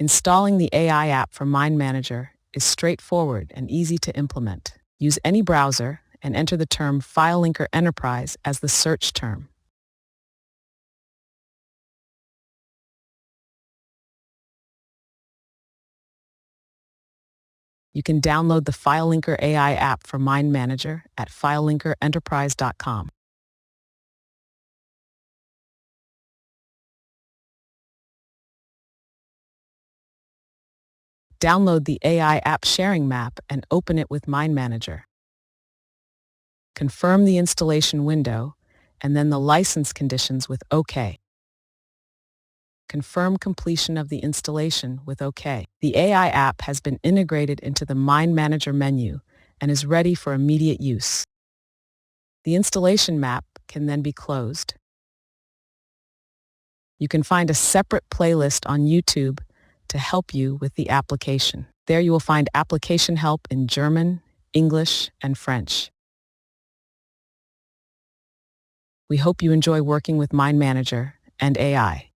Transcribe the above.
Installing the AI app for Mind Manager is straightforward and easy to implement. Use any browser and enter the term FileLinker Enterprise as the search term. You can download the FileLinker AI app for Mind Manager at filelinkerenterprise.com. Download the AI app sharing map and open it with Mind Manager. Confirm the installation window and then the license conditions with OK. Confirm completion of the installation with OK. The AI app has been integrated into the Mind Manager menu and is ready for immediate use. The installation map can then be closed. You can find a separate playlist on YouTube to help you with the application. There you will find application help in German, English, and French. We hope you enjoy working with Mind Manager and AI.